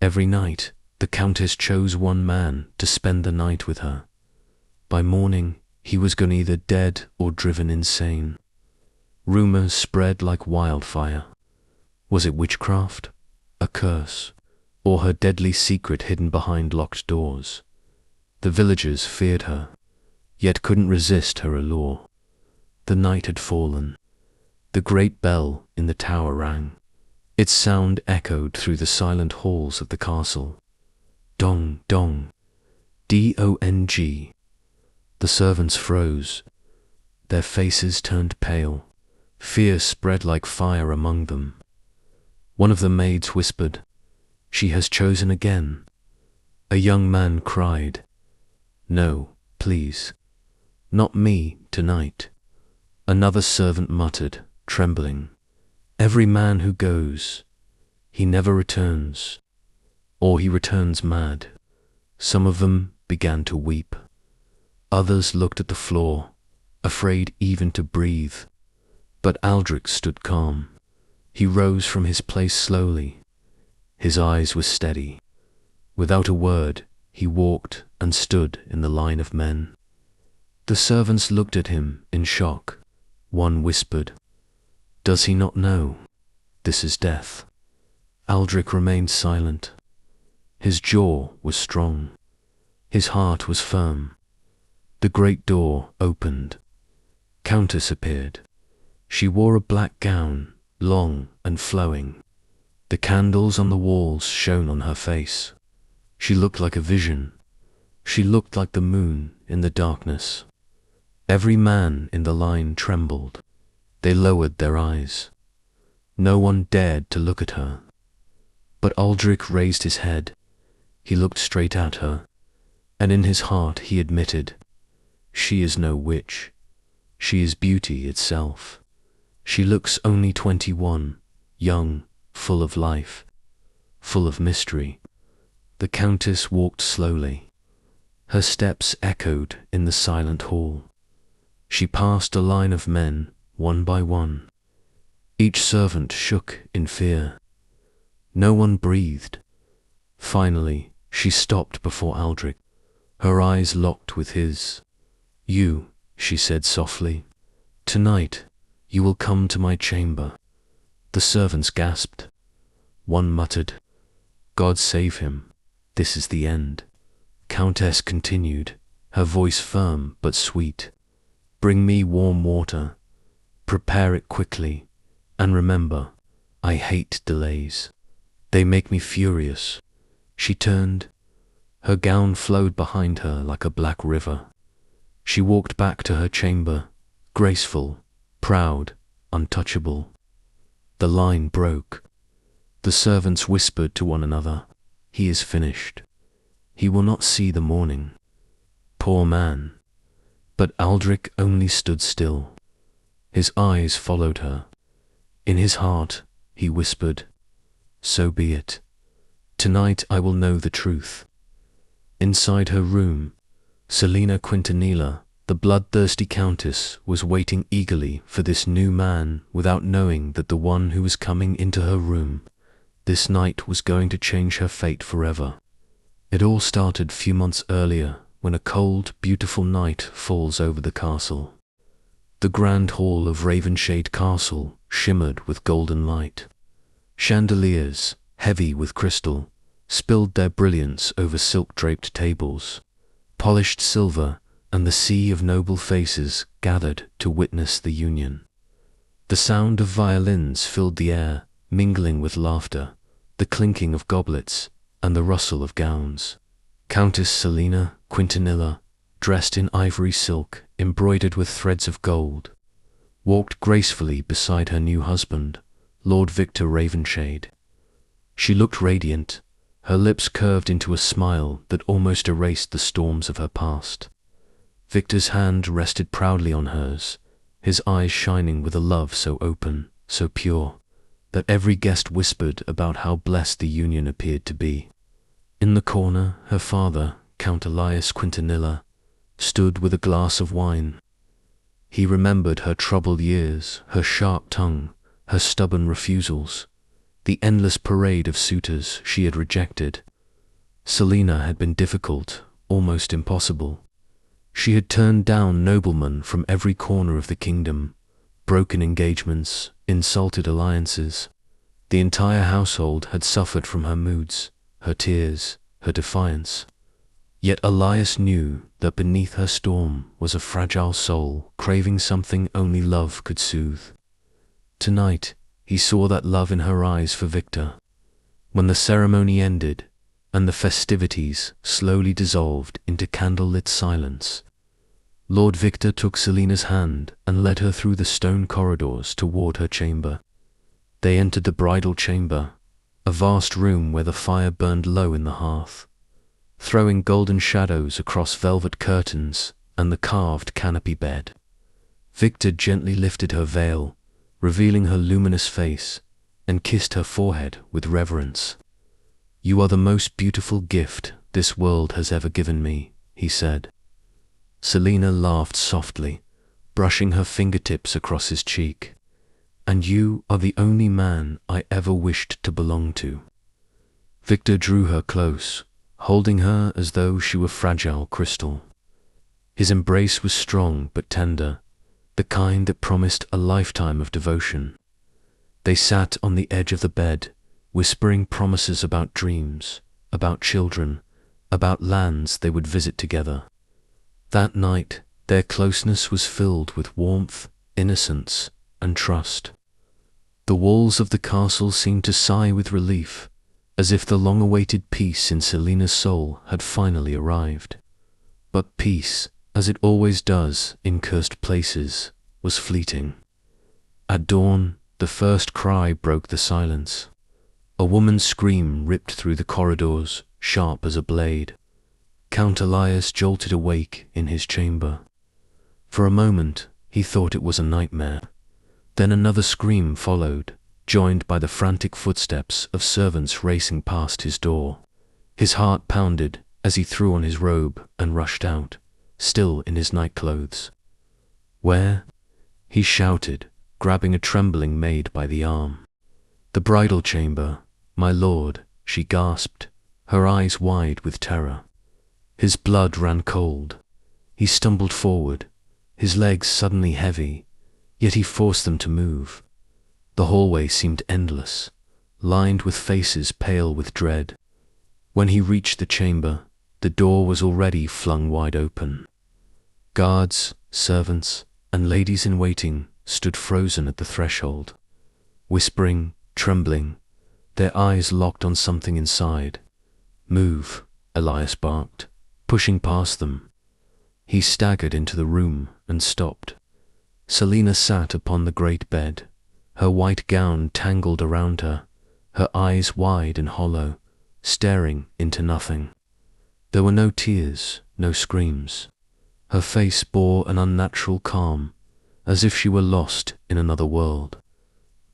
Every night, the Countess chose one man to spend the night with her. By morning, he was gone either dead or driven insane. Rumors spread like wildfire. Was it witchcraft, a curse, or her deadly secret hidden behind locked doors? The villagers feared her, yet couldn't resist her allure. The night had fallen. The great bell in the tower rang. Its sound echoed through the silent halls of the castle. Dong, dong, D-O-N-G. The servants froze. Their faces turned pale. Fear spread like fire among them. One of the maids whispered, "She has chosen again." A young man cried, "No, please, not me tonight." Another servant muttered, trembling, "Every man who goes, he never returns, or he returns mad." Some of them began to weep. Others looked at the floor, afraid even to breathe. But Aldrich stood calm. He rose from his place slowly. His eyes were steady. Without a word, he walked and stood in the line of men. The servants looked at him in shock. One whispered, "Does he not know? This is death." Aldrich remained silent. His jaw was strong. His heart was firm. The great door opened. Countess appeared. She wore a black gown, long and flowing. The candles on the walls shone on her face. She looked like a vision. She looked like the moon in the darkness. Every man in the line trembled. They lowered their eyes. No one dared to look at her. But Aldrich raised his head. He looked straight at her, and in his heart he admitted, "She is no witch. She is beauty itself. She looks only 21, young, full of life, full of mystery." The Countess walked slowly. Her steps echoed in the silent hall. She passed a line of men, one by one. Each servant shook in fear. No one breathed. Finally, she stopped before Aldrich. Her eyes locked with his. "You," she said softly, "tonight you will come to my chamber." The servants gasped. One muttered, "God save him. This is the end." Countess continued, her voice firm but sweet. "Bring me warm water. Prepare it quickly. And remember, I hate delays. They make me furious." She turned. Her gown flowed behind her like a black river. She walked back to her chamber, graceful, proud, untouchable. The line broke. The servants whispered to one another, "He is finished. He will not see the morning." Poor man. But Aldrich only stood still. His eyes followed her. In his heart, he whispered, "So be it. Tonight I will know the truth." Inside her room, Selina Quintanilla, the bloodthirsty Countess, was waiting eagerly for this new man without knowing that the one who was coming into her room this night was going to change her fate forever. It all started few months earlier when a cold, beautiful night falls over the castle. The grand hall of Ravenshade Castle shimmered with golden light. Chandeliers, heavy with crystal, spilled their brilliance over silk-draped tables. Polished silver and the sea of noble faces gathered to witness the union. The sound of violins filled the air, mingling with laughter, the clinking of goblets, and the rustle of gowns. Countess Selina Quintanilla, dressed in ivory silk embroidered with threads of gold, walked gracefully beside her new husband, Lord Victor Ravenshade. She looked radiant, her lips curved into a smile that almost erased the storms of her past. Victor's hand rested proudly on hers, his eyes shining with a love so open, so pure, that every guest whispered about how blessed the union appeared to be. In the corner, her father, Count Elias Quintanilla, stood with a glass of wine. He remembered her troubled years, her sharp tongue, her stubborn refusals. the endless parade of suitors she had rejected. Selina had been difficult, almost impossible. She had turned down noblemen from every corner of the kingdom, broken engagements, insulted alliances. The entire household had suffered from her moods, her tears, her defiance. Yet Elias knew that beneath her storm was a fragile soul craving something only love could soothe. Tonight, he saw that love in her eyes for Victor. When the ceremony ended, and the festivities slowly dissolved into candle-lit silence, Lord Victor took Selina's hand and led her through the stone corridors toward her chamber. They entered the bridal chamber, a vast room where the fire burned low in the hearth, throwing golden shadows across velvet curtains and the carved canopy bed. Victor gently lifted her veil, revealing her luminous face, and kissed her forehead with reverence. "You are the most beautiful gift this world has ever given me," he said. Selina laughed softly, brushing her fingertips across his cheek. "And you are the only man I ever wished to belong to." Victor drew her close, holding her as though she were fragile crystal. His embrace was strong but tender, the kind that promised a lifetime of devotion. They sat on the edge of the bed, whispering promises about dreams, about children, about lands they would visit together. That night, their closeness was filled with warmth, innocence, and trust. The walls of the castle seemed to sigh with relief, as if the long-awaited peace in Selina's soul had finally arrived. But peace, as it always does in cursed places, was fleeting. At dawn, the first cry broke the silence. A woman's scream ripped through the corridors, sharp as a blade. Count Elias jolted awake in his chamber. For a moment, he thought it was a nightmare. Then another scream followed, joined by the frantic footsteps of servants racing past his door. His heart pounded as he threw on his robe and rushed out, still in his nightclothes. "Where?" he shouted, grabbing a trembling maid by the arm. "The bridal chamber, my lord," she gasped, her eyes wide with terror. His blood ran cold. He stumbled forward, his legs suddenly heavy, yet he forced them to move. The hallway seemed endless, lined with faces pale with dread. When he reached the chamber, the door was already flung wide open. Guards, servants, and ladies-in-waiting stood frozen at the threshold, whispering, trembling, their eyes locked on something inside. "Move," Elias barked, pushing past them. He staggered into the room and stopped. Selina sat upon the great bed, her white gown tangled around her, her eyes wide and hollow, staring into nothing. There were no tears, no screams. Her face bore an unnatural calm, as if she were lost in another world.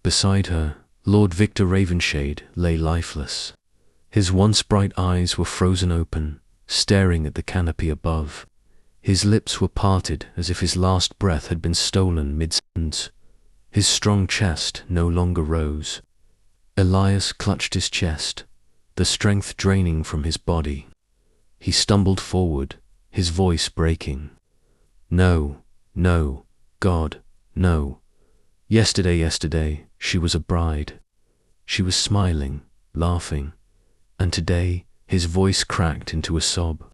Beside her, Lord Victor Ravenshade lay lifeless. His once bright eyes were frozen open, staring at the canopy above. His lips were parted as if his last breath had been stolen mid-sentence. His strong chest no longer rose. Elias clutched his chest, the strength draining from his body. He stumbled forward, his voice breaking. "No, no, God, no. Yesterday, she was a bride. She was smiling, laughing, and today his voice cracked into a sob.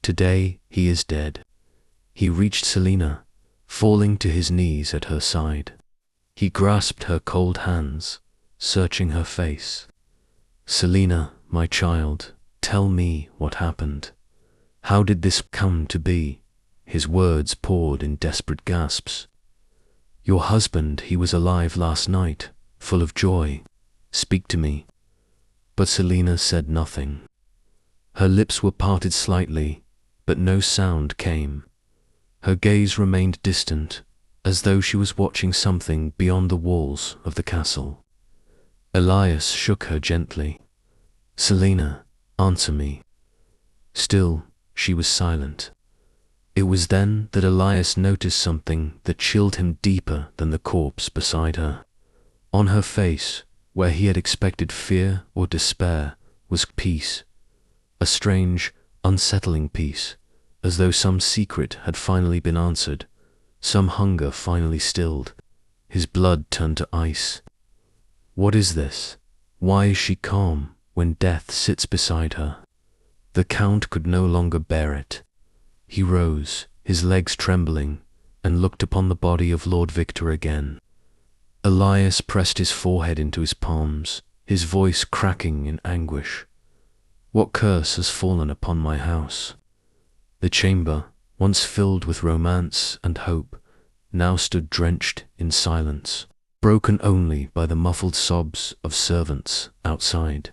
Today he is dead." He reached Selina, falling to his knees at her side. He grasped her cold hands, searching her face. "Selina, my child, tell me what happened. How did this come to be?" His words poured in desperate gasps. "Your husband, he was alive last night, full of joy. Speak to me." But Selina said nothing. Her lips were parted slightly, but no sound came. Her gaze remained distant, as though she was watching something beyond the walls of the castle. Elias shook her gently. "Selina, answer me." Still, she was silent. It was then that Elias noticed something that chilled him deeper than the corpse beside her. On her face, where he had expected fear or despair, was peace. A strange, unsettling peace, as though some secret had finally been answered, some hunger finally stilled. His blood turned to ice. What is this? Why is she calm when death sits beside her? The Count could no longer bear it. He rose, his legs trembling, and looked upon the body of Lord Victor again. Elias pressed his forehead into his palms, his voice cracking in anguish. What curse has fallen upon my house? The chamber, once filled with romance and hope, now stood drenched in silence, broken only by the muffled sobs of servants outside.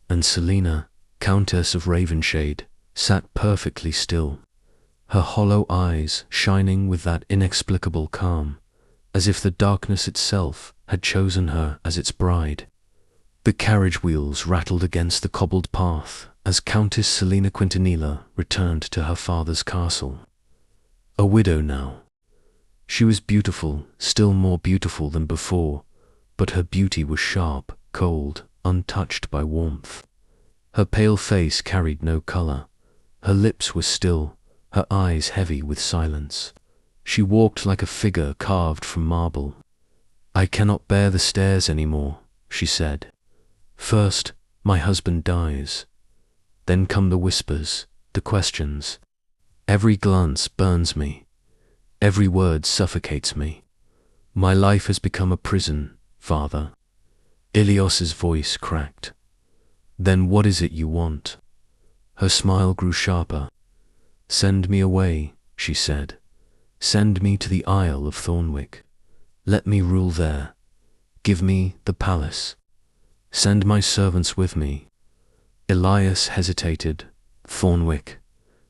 And Selina, Countess of Ravenshade, sat perfectly still, her hollow eyes shining with that inexplicable calm, as if the darkness itself had chosen her as its bride. The carriage wheels rattled against the cobbled path as Countess Selina Quintanilla returned to her father's castle. A widow now. She was beautiful, still more beautiful than before, but her beauty was sharp, cold, untouched by warmth. Her pale face carried no color. Her lips were still, her eyes heavy with silence. She walked like a figure carved from marble. I cannot bear the stairs any more, she said. First, my husband dies. Then come the whispers, the questions. Every glance burns me. Every word suffocates me. My life has become a prison, father. Ilios's voice cracked. Then what is it you want? Her smile grew sharper. Send me away, she said. Send me to the Isle of Thornwick. Let me rule there. Give me the palace. Send my servants with me. Elias hesitated. Thornwick.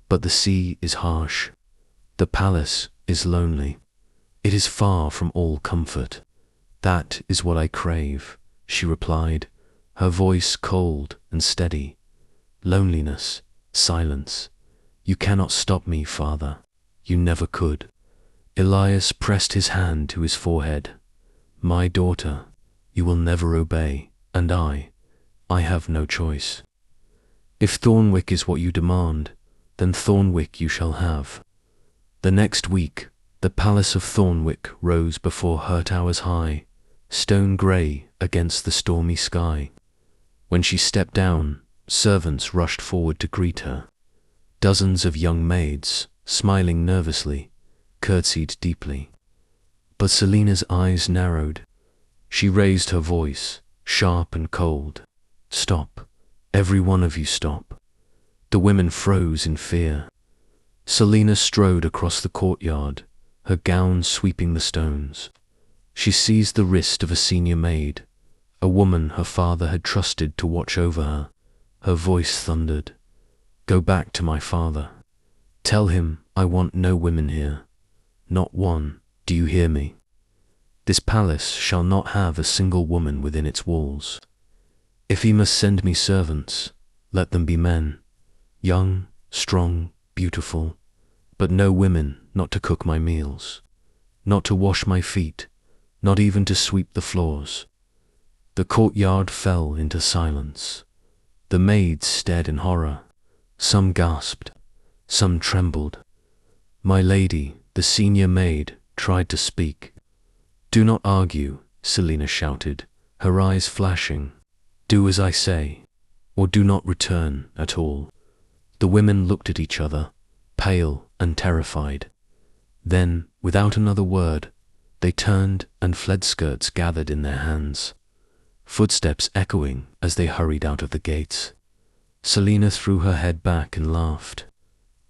But the sea is harsh. The palace is lonely. It is far from all comfort. That is what I crave, she replied, her voice cold and steady. Loneliness, silence. You cannot stop me, father. You never could. Elias pressed his hand to his forehead. My daughter, you will never obey, and I have no choice. If Thornwick is what you demand, then Thornwick you shall have. The next week, the palace of Thornwick rose before her towers high, stone grey against the stormy sky. When she stepped down, servants rushed forward to greet her. Dozens of young maids, smiling nervously, curtsied deeply. But Selina's eyes narrowed. She raised her voice, sharp and cold. Stop. Every one of you stop. The women froze in fear. Selina strode across the courtyard, her gown sweeping the stones. She seized the wrist of a senior maid, a woman her father had trusted to watch over her. Her voice thundered. Go back to my father. Tell him I want no women here. Not one, do you hear me? This palace shall not have a single woman within its walls. If he must send me servants, let them be men, young, strong, beautiful, but no women, not to cook my meals, not to wash my feet, not even to sweep the floors. The courtyard fell into silence. The maids stared in horror. Some gasped, some trembled. My lady, the senior maid, tried to speak. Do not argue, Selina shouted, her eyes flashing. Do as I say, or do not return at all. The women looked at each other, pale and terrified. Then, without another word, they turned and fled, skirts gathered in their hands, footsteps echoing as they hurried out of the gates. Selina threw her head back and laughed,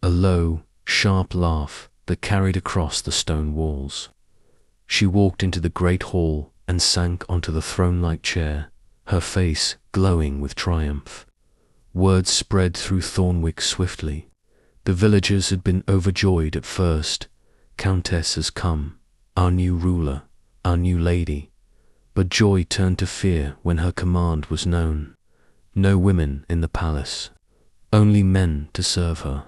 a low, sharp laugh that carried across the stone walls. She walked into the great hall and sank onto the throne-like chair, her face glowing with triumph. Word spread through Thornwick swiftly. The villagers had been overjoyed at first. Countess has come, our new ruler, our new lady. But joy turned to fear when her command was known. No women in the palace, only men to serve her.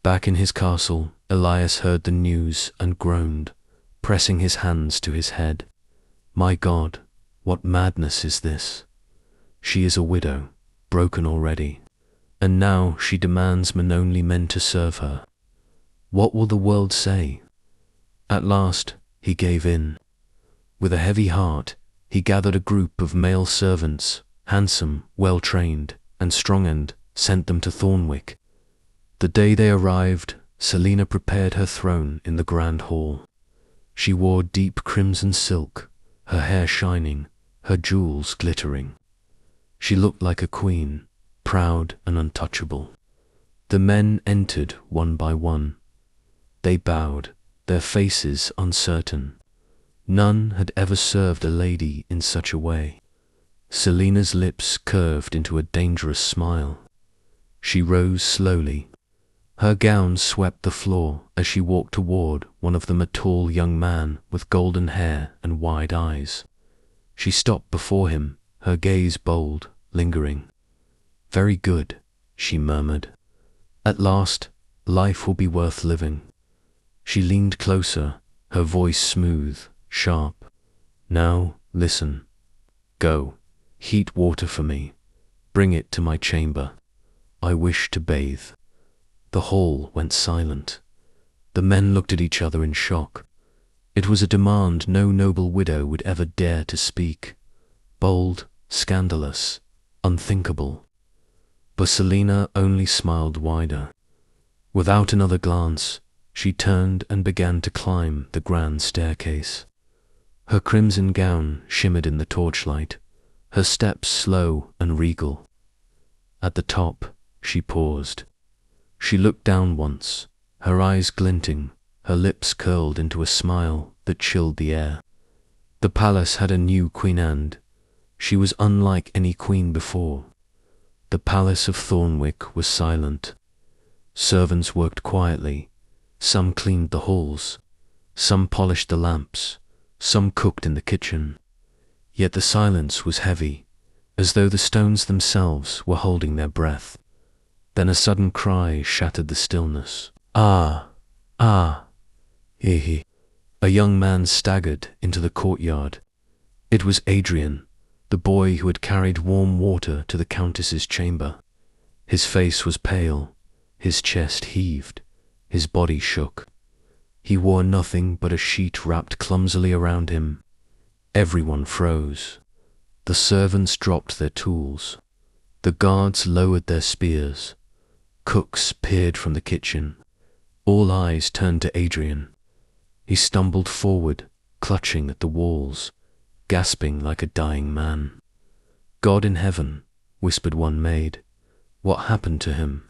Back in his castle, Elias heard the news and groaned, pressing his hands to his head. My God, What madness is this? She is a widow, broken already, and now she demands only men to serve her. What will the world say? At last he gave in. With a heavy heart, he gathered a group of male servants, handsome, well-trained, and strong, and sent them to Thornwick. The day they arrived, Selina prepared her throne in the grand hall. She wore deep crimson silk, her hair shining, her jewels glittering. She looked like a queen, proud and untouchable. The men entered one by one. They bowed, their faces uncertain. None had ever served a lady in such a way. Selina's lips curved into a dangerous smile. She rose slowly. Her gown swept the floor as she walked toward one of them, a tall young man with golden hair and wide eyes. She stopped before him, her gaze bold, lingering. "Very good," she murmured. "At last, life will be worth living." She leaned closer, her voice smooth, sharp. "Now, listen. Go, heat water for me. Bring it to my chamber. I wish to bathe." The hall went silent. The men looked at each other in shock. It was a demand no noble widow would ever dare to speak. Bold, scandalous, unthinkable. But Selina only smiled wider. Without another glance, she turned and began to climb the grand staircase. Her crimson gown shimmered in the torchlight, her steps slow and regal. At the top, she paused. She looked down once, her eyes glinting, her lips curled into a smile that chilled the air. The palace had a new queen, and she was unlike any queen before. The palace of Thornwick was silent. Servants worked quietly. Some cleaned the halls, some polished the lamps, some cooked in the kitchen. Yet the silence was heavy, as though the stones themselves were holding their breath. Then a sudden cry shattered the stillness. "Ah! Ah! Hehe!" A young man staggered into the courtyard. It was Adrian, the boy who had carried warm water to the Countess's chamber. His face was pale, his chest heaved, his body shook. He wore nothing but a sheet wrapped clumsily around him. Everyone froze. The servants dropped their tools. The guards lowered their spears. Cooks peered from the kitchen. All eyes turned to Adrian. He stumbled forward, clutching at the walls, gasping like a dying man. "God in heaven," whispered one maid. "What happened to him?"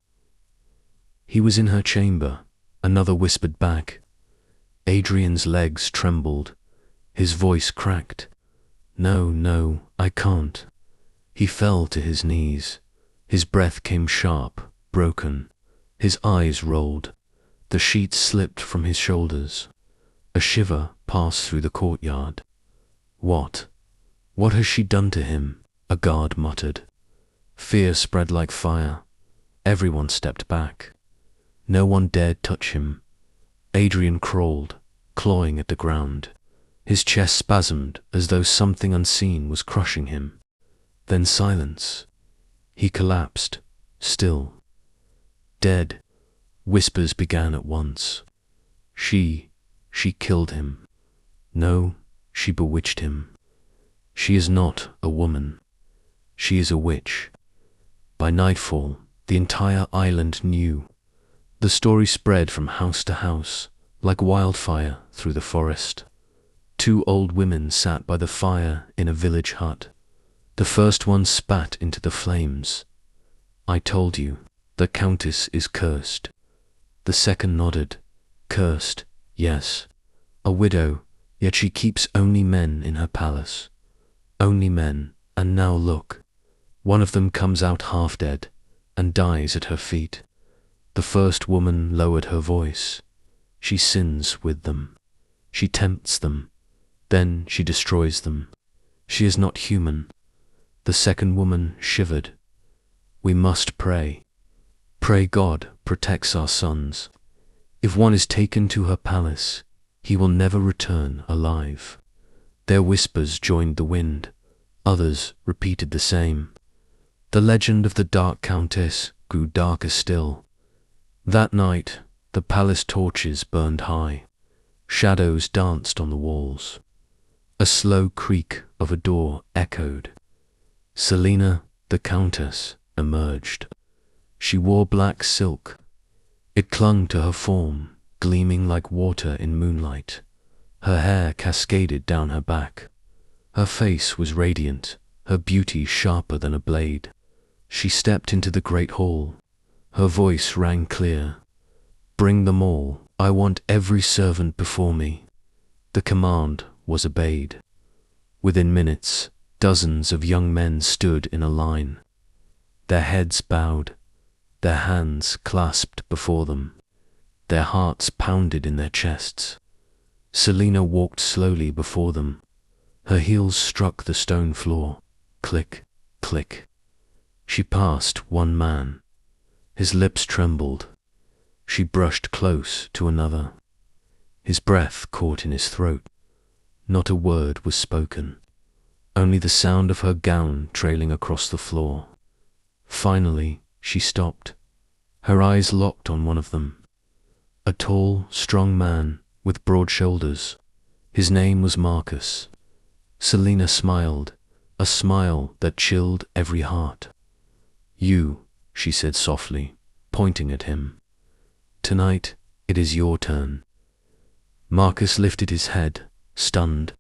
"He was in her chamber," another whispered back. Adrian's legs trembled. His voice cracked. "No, no, I can't." He fell to his knees. His breath came sharp, broken. His eyes rolled. The sheets slipped from his shoulders. A shiver passed through the courtyard. What has she done to him?" a guard muttered. Fear spread like fire. Everyone stepped back. No one dared touch him. Adrian crawled, clawing at the ground. His chest spasmed as though something unseen was crushing him. Then silence. He collapsed, still. Dead. Whispers began at once. She killed him. No, she bewitched him. She is not a woman. She is a witch. By nightfall, the entire island knew. The story spread from house to house, like wildfire through the forest. 2 old women sat by the fire in a village hut. The first one spat into the flames. "I told you, the Countess is cursed." The second nodded. "Cursed, yes. A widow, yet she keeps only men in her palace. Only men, and now look." One of them comes out half dead and dies at her feet. The first woman lowered her voice. She sins with them. She tempts them. Then she destroys them. She is not human. The second woman shivered. "We must pray. Pray God protects our sons. If one is taken to her palace, he will never return alive." Their whispers joined the wind. Others repeated the same. The legend of the Dark Countess grew darker still. That night, the palace torches burned high. Shadows danced on the walls. A slow creak of a door echoed. Selina, the Countess, emerged. She wore black silk. It clung to her form, gleaming like water in moonlight. Her hair cascaded down her back. Her face was radiant, her beauty sharper than a blade. She stepped into the great hall. Her voice rang clear. "Bring them all. I want every servant before me." The command was obeyed. Within minutes, dozens of young men stood in a line. Their heads bowed, their hands clasped before them, their hearts pounded in their chests. Selina walked slowly before them. Her heels struck the stone floor. Click, click. She passed one man. His lips trembled. She brushed close to another. His breath caught in his throat. Not a word was spoken. Only the sound of her gown trailing across the floor. Finally, she stopped. Her eyes locked on one of them. A tall, strong man with broad shoulders. His name was Marcus. Selina smiled, a smile that chilled every heart. "You," she said softly, pointing at him. "Tonight, it is your turn." Marcus lifted his head, stunned.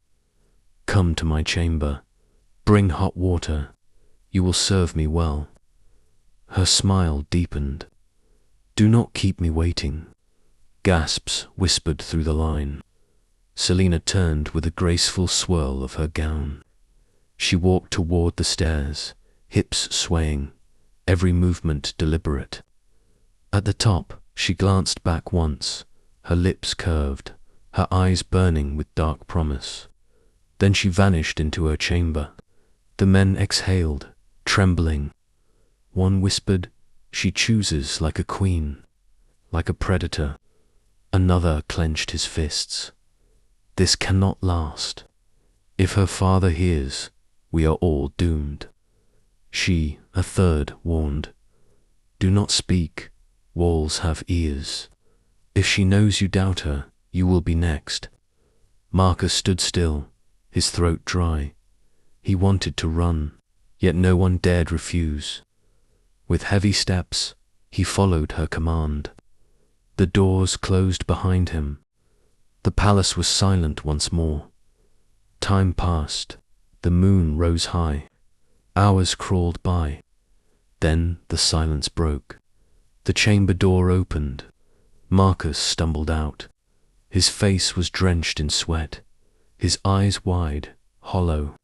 "Come to my chamber. Bring hot water. You will serve me well." Her smile deepened. "Do not keep me waiting." Gasps whispered through the line. Selina turned with a graceful swirl of her gown. She walked toward the stairs, hips swaying, every movement deliberate. At the top, she glanced back once, her lips curved, her eyes burning with dark promise. Then she vanished into her chamber. The men exhaled, trembling. One whispered, "She chooses like a queen, like a predator." Another clenched his fists. "This cannot last. If her father hears, we are all doomed." She, a third, warned, "Do not speak. Walls have ears. If she knows you doubt her, you will be next." Marcus stood still, his throat dry. He wanted to run, yet no one dared refuse. With heavy steps, he followed her command. The doors closed behind him. The palace was silent once more. Time passed. The moon rose high. Hours crawled by. Then the silence broke. The chamber door opened. Marcus stumbled out. His face was drenched in sweat, his eyes wide, hollow.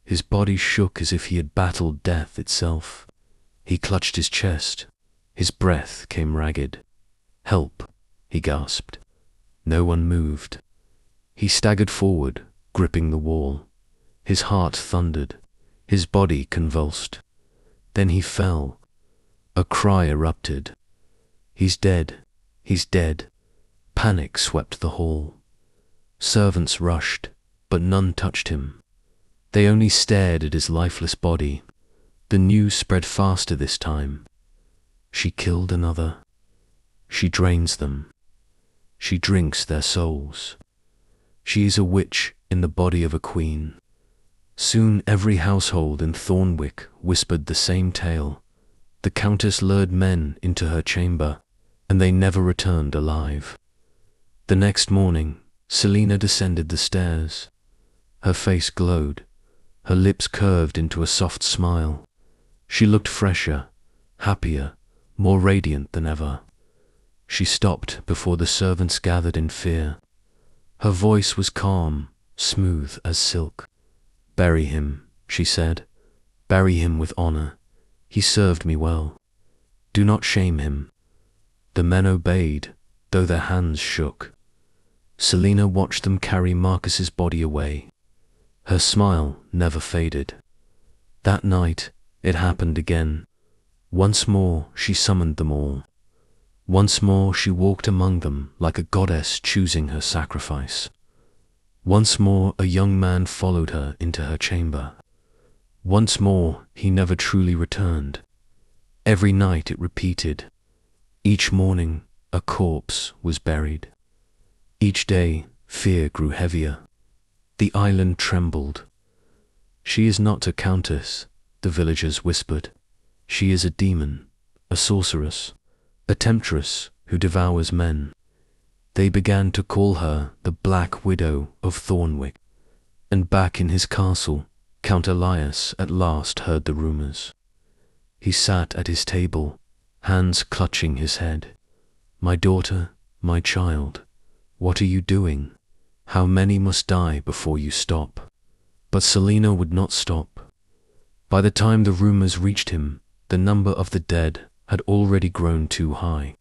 His body shook as if he had battled death itself. He clutched his chest. His breath came ragged. "Help," he gasped. No one moved. He staggered forward, gripping the wall. His heart thundered. His body convulsed. Then he fell. A cry erupted. "He's dead. He's dead." Panic swept the hall. Servants rushed, but none touched him. They only stared at his lifeless body. The news spread faster this time. "She killed another. She drains them. She drinks their souls. She is a witch in the body of a queen." Soon every household in Thornwick whispered the same tale. The Countess lured men into her chamber, and they never returned alive. The next morning, Selina descended the stairs. Her face glowed. Her lips curved into a soft smile. She looked fresher, happier, more radiant than ever. She stopped before the servants gathered in fear. Her voice was calm, smooth as silk. "Bury him," she said. "Bury him with honor. He served me well. Do not shame him." The men obeyed, though their hands shook. Selina watched them carry Marcus's body away. Her smile never faded. That night, it happened again. Once more, she summoned them all. Once more, she walked among them like a goddess choosing her sacrifice. Once more, a young man followed her into her chamber. Once more he never truly returned. Every night it repeated. Each morning a corpse was buried. Each day fear grew heavier. The island trembled. "She is not a countess," the villagers whispered. "She is a demon, a sorceress, a temptress who devours men." They began to call her the Black Widow of Thornwick. And back in his castle, Count Elias at last heard the rumors. He sat at his table, hands clutching his head. "My daughter, my child, what are you doing? How many must die before you stop?" But Selina would not stop. By the time the rumors reached him, the number of the dead had already grown too high,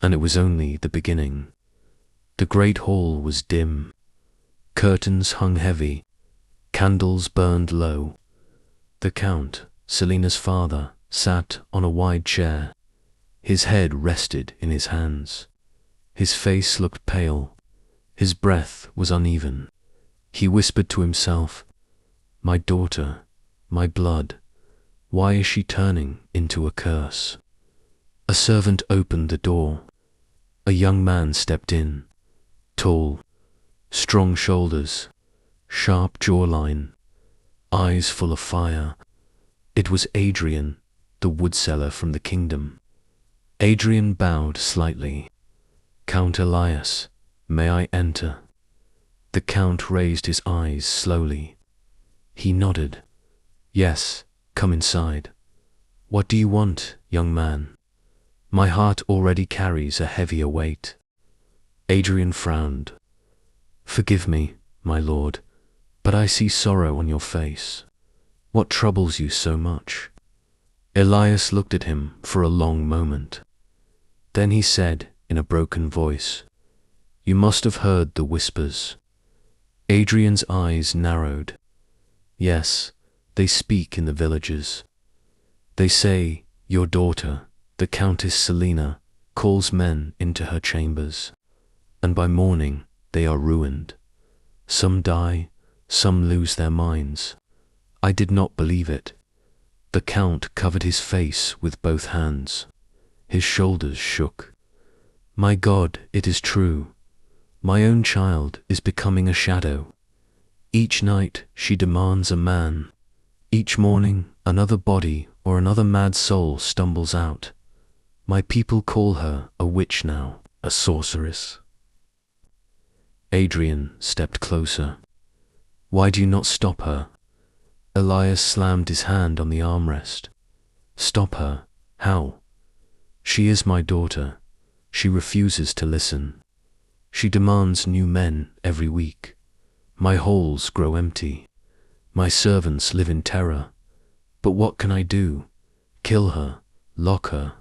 and it was only the beginning. The great hall was dim. Curtains hung heavy. Candles burned low. The Count, Selina's father, sat on a wide chair. His head rested in his hands. His face looked pale. His breath was uneven. He whispered to himself, "My daughter, my blood, why is she turning into a curse?" A servant opened the door. A young man stepped in, tall, strong shoulders, sharp jawline, eyes full of fire. It was Adrian, the woodseller from the kingdom. Adrian bowed slightly. "Count Elias, may I enter?" The Count raised his eyes slowly. He nodded. "Yes, come inside." "What do you want, young man? My heart already carries a heavier weight." Adrian frowned. "Forgive me, my lord, but I see sorrow on your face. What troubles you so much?" Elias looked at him for a long moment. Then he said in a broken voice, "You must have heard the whispers." Adrian's eyes narrowed. "Yes, they speak in the villages. They say your daughter, the Countess Selina, calls men into her chambers, and by morning they are ruined. Some die, some lose their minds." I did not believe it. The Count covered his face with both hands. His shoulders shook. "My God, it is true. My own child is becoming a shadow. Each night she demands a man. Each morning another body or another mad soul stumbles out. My people call her a witch now, a sorceress." Adrian stepped closer. "Why do you not stop her?" Elias slammed his hand on the armrest. "Stop her? How? She is my daughter. She refuses to listen. She demands new men every week. My halls grow empty. My servants live in terror. But what can I do? Kill her? Lock her?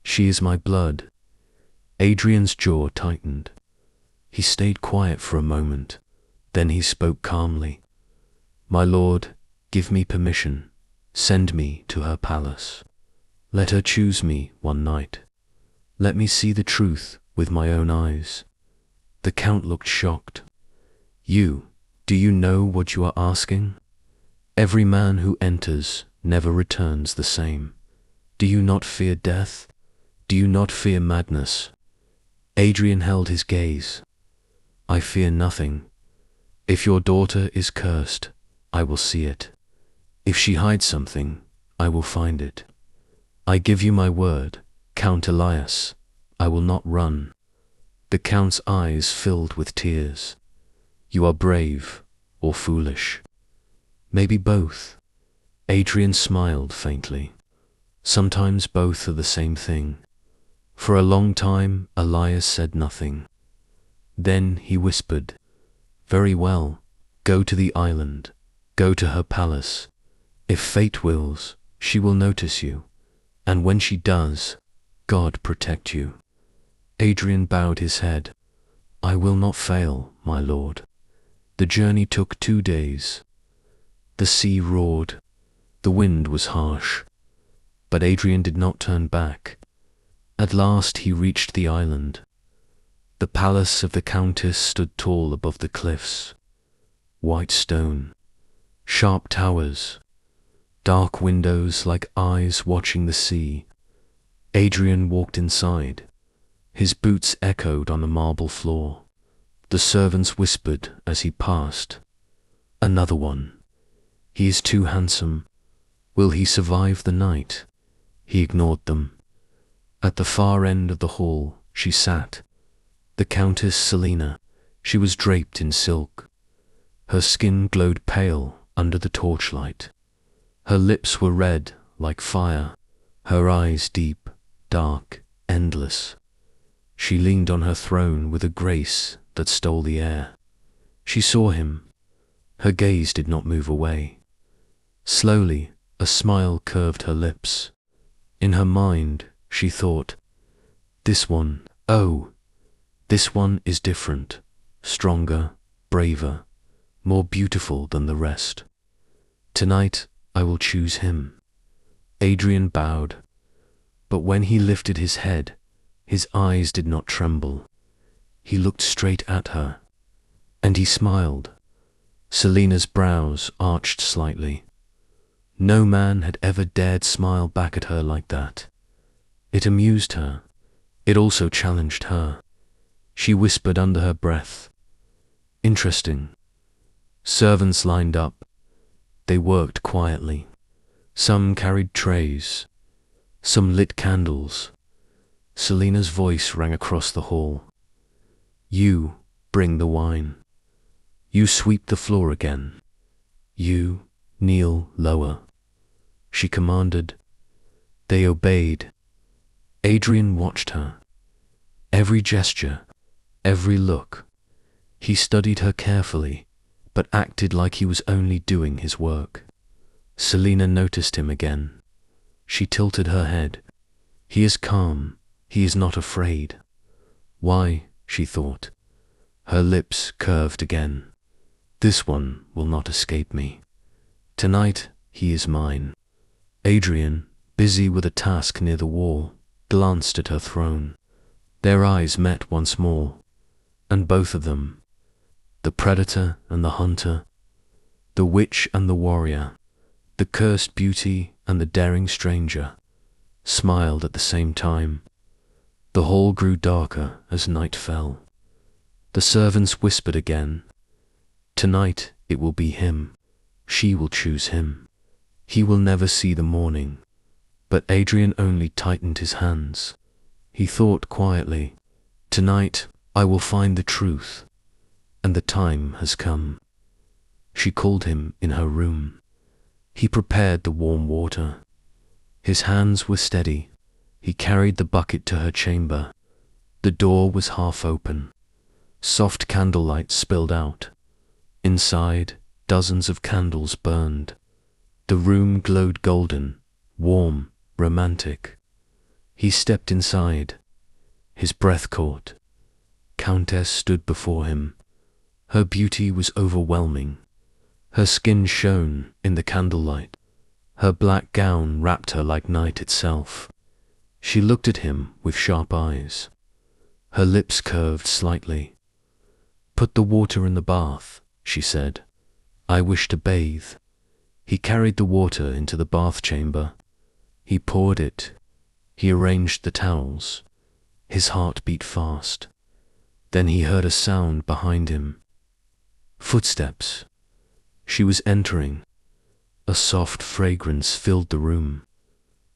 She is my blood." Adrian's jaw tightened. He stayed quiet for a moment. Then he spoke calmly. "My lord, give me permission. Send me to her palace. Let her choose me one night. Let me see the truth with my own eyes." The Count looked shocked. Do you know what you are asking? Every man who enters never returns the same. Do you not fear death? Do you not fear madness?" Adrian held his gaze. "I fear nothing. If your daughter is cursed, I will see it. If she hides something, I will find it. I give you my word, Count Elias, I will not run." The Count's eyes filled with tears. "You are brave or foolish?" "Maybe both." Adrian smiled faintly. "Sometimes both are the same thing." For a long time Elias said nothing. Then he whispered, "Very well, go to the island, go to her palace. If fate wills, she will notice you, and when she does, God protect you." Adrian bowed his head. "I will not fail, my lord." The journey took 2 days. The sea roared. The wind was harsh. But Adrian did not turn back. At last he reached the island. The palace of the Countess stood tall above the cliffs. White stone, sharp towers, dark windows like eyes watching the sea. Adrian walked inside. His boots echoed on the marble floor. The servants whispered as he passed. Another one. He is too handsome. Will he survive the night? He ignored them. At the far end of the hall, she sat. The Countess Selina. She was draped in silk. Her skin glowed pale under the torchlight. Her lips were red like fire, her eyes deep, dark, endless. She leaned on her throne with a grace that stole the air. She saw him. Her gaze did not move away. Slowly, a smile curved her lips. In her mind, she thought, this one, oh, this one is different, stronger, braver, more beautiful than the rest. Tonight, I will choose him. Adrian bowed, but when he lifted his head, his eyes did not tremble. He looked straight at her, and he smiled. Selina's brows arched slightly. No man had ever dared smile back at her like that. It amused her. It also challenged her. She whispered under her breath, interesting. Servants lined up. They worked quietly. Some carried trays. Some lit candles. Selina's voice rang across the hall. You bring the wine. You sweep the floor again. You kneel lower. She commanded. They obeyed. Adrian watched her. Every gesture, every look. He studied her carefully, but acted like he was only doing his work. Selina noticed him again. She tilted her head. He is calm. He is not afraid. Why, she thought. Her lips curved again. This one will not escape me. Tonight, he is mine. Adrian, busy with a task near the wall, glanced at her throne. Their eyes met once more, and both of them, the predator and the hunter, the witch and the warrior, the cursed beauty and the daring stranger, smiled at the same time. The hall grew darker as night fell. The servants whispered again. Tonight it will be him. She will choose him. He will never see the morning. But Adrian only tightened his hands. He thought quietly, tonight I will find the truth, and the time has come. She called him in her room. He prepared the warm water. His hands were steady. He carried the bucket to her chamber. The door was half open. Soft candlelight spilled out. Inside, dozens of candles burned. The room glowed golden, warm, romantic. He stepped inside. His breath caught. Countess stood before him. Her beauty was overwhelming. Her skin shone in the candlelight. Her black gown wrapped her like night itself. She looked at him with sharp eyes. Her lips curved slightly. Put the water in the bath, she said. I wish to bathe. He carried the water into the bath chamber. He poured it. He arranged the towels. His heart beat fast. Then he heard a sound behind him. Footsteps. She was entering. A soft fragrance filled the room.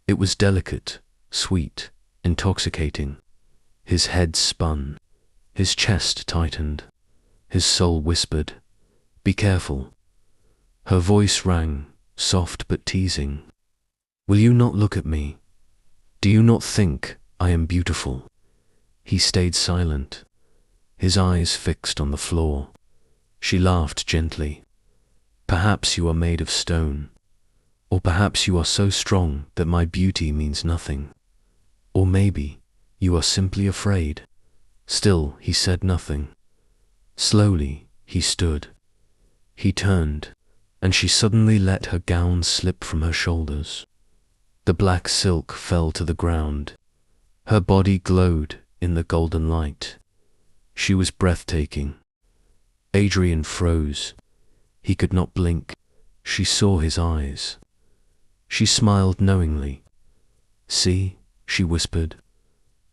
It was delicate, sweet, intoxicating. His head spun. His chest tightened. His soul whispered, "Be careful." Her voice rang, soft but teasing. Will you not look at me? Do you not think I am beautiful? He stayed silent, his eyes fixed on the floor. She laughed gently. Perhaps you are made of stone. Or perhaps you are so strong that my beauty means nothing. Or maybe you are simply afraid. Still, he said nothing. Slowly, he stood. He turned, and she suddenly let her gown slip from her shoulders. The black silk fell to the ground. Her body glowed in the golden light. She was breathtaking. Adrian froze. He could not blink. She saw his eyes. She smiled knowingly. "See," she whispered,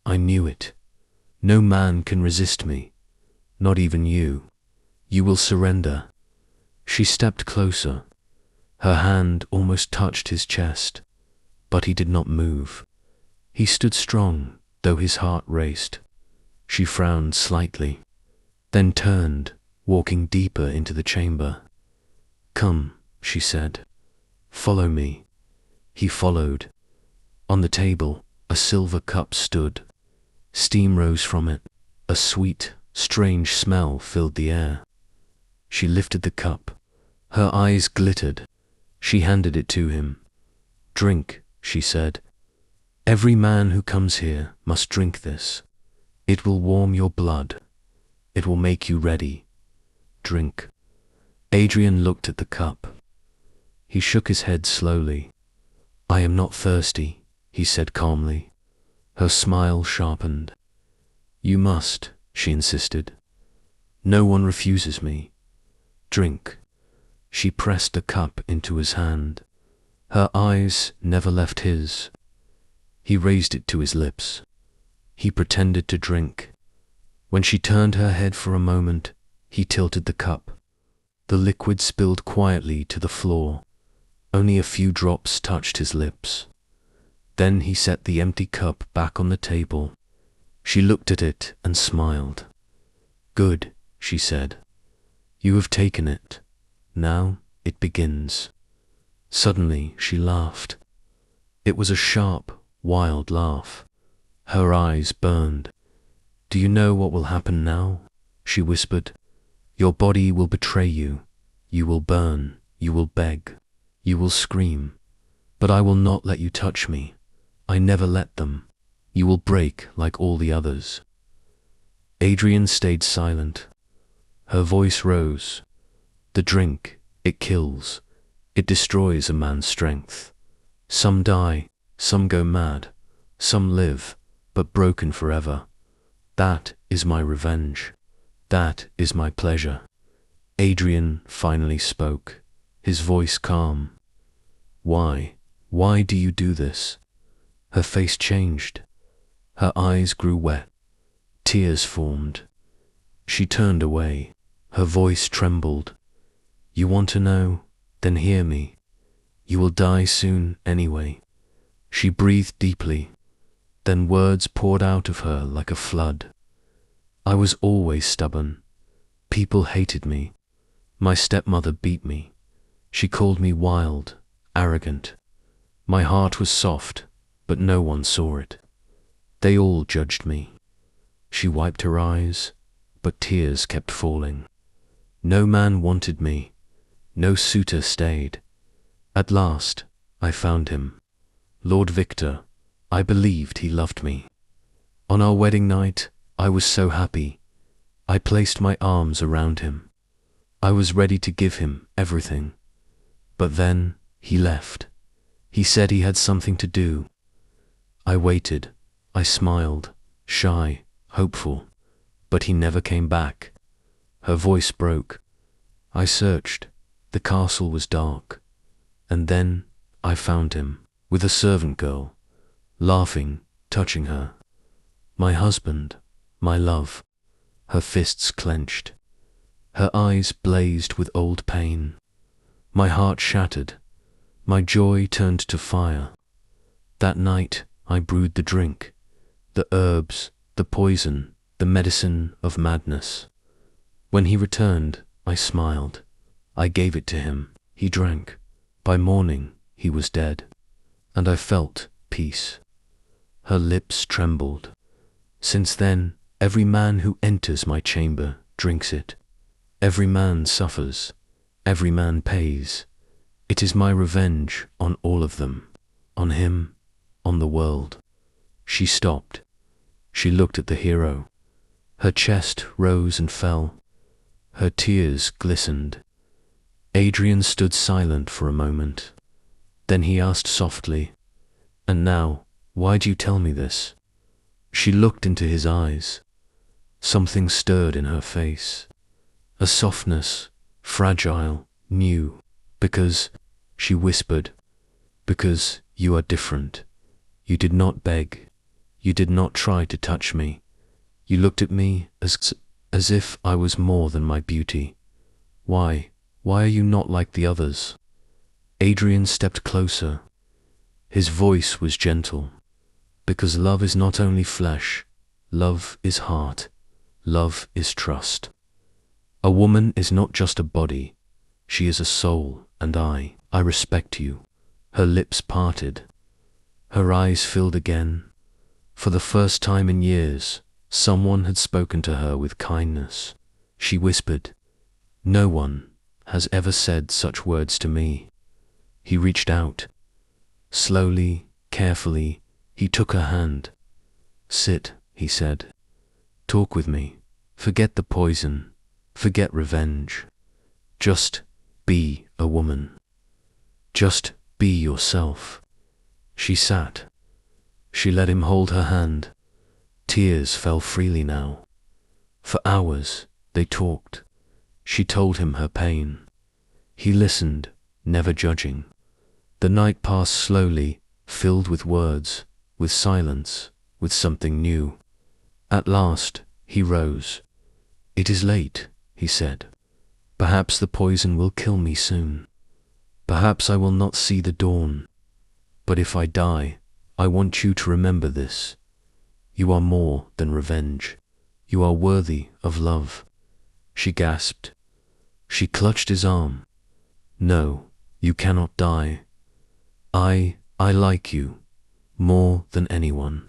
"I knew it. No man can resist me, not even you. You will surrender." She stepped closer. Her hand almost touched his chest, but he did not move. He stood strong, though his heart raced. She frowned slightly, then turned, walking deeper into the chamber. "Come," she said. "Follow me." He followed. On the table, a silver cup stood. Steam rose from it. A sweet, strange smell filled the air. She lifted the cup. Her eyes glittered. She handed it to him. "Drink," she said. "Every man who comes here must drink this. It will warm your blood. It will make you ready. Drink." Adrian looked at the cup. He shook his head slowly. "I am not thirsty," he said calmly. Her smile sharpened. "You must," she insisted. "No one refuses me. Drink." She pressed the cup into his hand. Her eyes never left his. He raised it to his lips. He pretended to drink. When she turned her head for a moment, he tilted the cup. The liquid spilled quietly to the floor. Only a few drops touched his lips. Then he set the empty cup back on the table. She looked at it and smiled. "Good," she said. "You have taken it. Now it begins." Suddenly she laughed. It was a sharp, wild laugh. Her eyes burned. "Do you know what will happen now?" she whispered. "Your body will betray you. You will burn. You will beg. You will scream. But I will not let you touch me. I never let them. You will break like all the others." Adrian stayed silent. Her voice rose. "The drink, it kills. It destroys a man's strength. Some die, some go mad, some live, but broken forever. That is my revenge. That is my pleasure." Adrian finally spoke, his voice calm. "Why? Why do you do this?" Her face changed. Her eyes grew wet. Tears formed. She turned away. Her voice trembled. "You want to know? Then hear me. You will die soon anyway." She breathed deeply. Then words poured out of her like a flood. "I was always stubborn. People hated me. My stepmother beat me. She called me wild, arrogant. My heart was soft, but no one saw it. They all judged me." She wiped her eyes, but tears kept falling. "No man wanted me. No suitor stayed. At last, I found him. Lord Victor. I believed he loved me. On our wedding night, I was so happy. I placed my arms around him. I was ready to give him everything. But then he left. He said he had something to do. I waited. I smiled, shy, hopeful. But he never came back." Her voice broke. "I searched. The castle was dark. And then I found him, with a servant girl, laughing, touching her. My husband, my love." Her fists clenched. Her eyes blazed with old pain. My heart shattered. My joy turned to fire. That night I brewed the drink, the herbs, the poison, the medicine of madness. When he returned, I smiled. I gave it to him. He drank. By morning, he was dead. And I felt peace. Her lips trembled. Since then, every man who enters my chamber drinks it. Every man suffers. Every man pays. It is my revenge on all of them. On him, on the world." She stopped. She looked at the hero. Her chest rose and fell. Her tears glistened. Adrian stood silent for a moment. Then he asked softly, "And now, why do you tell me this?" She looked into his eyes. Something stirred in her face. A softness, fragile, new, because, she whispered, Because you are different. You did not beg. You did not try to touch me. You looked at me as if I was more than my beauty. Why are you not like the others? Adrian stepped closer. His voice was gentle. Because love is not only flesh, love is heart, love is trust. A woman is not just a body, she is a soul, and I respect you. Her lips parted. Her eyes filled again. For the first time in years, someone had spoken to her with kindness. She whispered, "No one has ever said such words to me." He reached out. Slowly, carefully, he took her hand. "Sit," he said. "Talk with me. Forget the poison. Forget revenge. Just be a woman. Just be yourself." She sat. She let him hold her hand. Tears fell freely now. For hours they talked. She told him her pain. He listened, never judging. The night passed slowly, filled with words, with silence, with something new. At last, he rose. "It is late," he said. "Perhaps the poison will kill me soon. Perhaps I will not see the dawn. But if I die, I want you to remember this. You are more than revenge. You are worthy of love." She gasped. She clutched his arm. "No, you cannot die. I like you, more than anyone.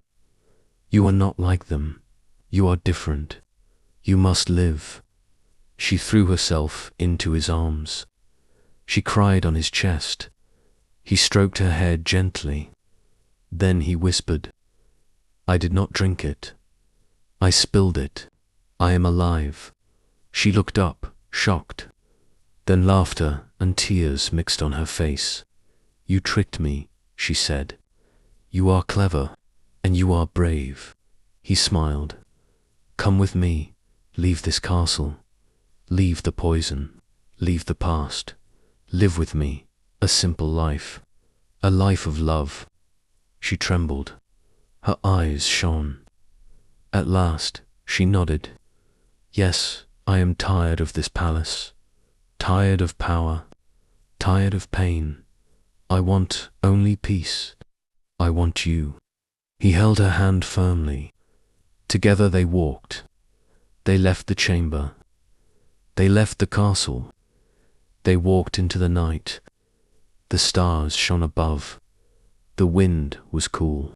You are not like them. You are different. You must live." She threw herself into his arms. She cried on his chest. He stroked her hair gently. Then he whispered, "I did not drink it. I spilled it. I am alive." She looked up, shocked. Then laughter and tears mixed on her face. "You tricked me," she said. "You are clever, and you are brave." He smiled. "Come with me. Leave this castle. Leave the poison. Leave the past. Live with me, a simple life. A life of love." She trembled. Her eyes shone. At last, she nodded. "Yes, I am tired of this palace. Tired of power. Tired of pain. I want only peace. I want you." He held her hand firmly. Together they walked. They left the chamber. They left the castle. They walked into the night. The stars shone above. The wind was cool.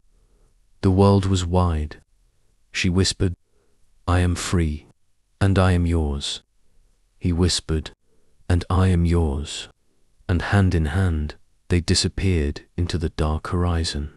The world was wide. She whispered, "I am free, and I am yours." He whispered, "And I am yours." And hand in hand, they disappeared into the dark horizon.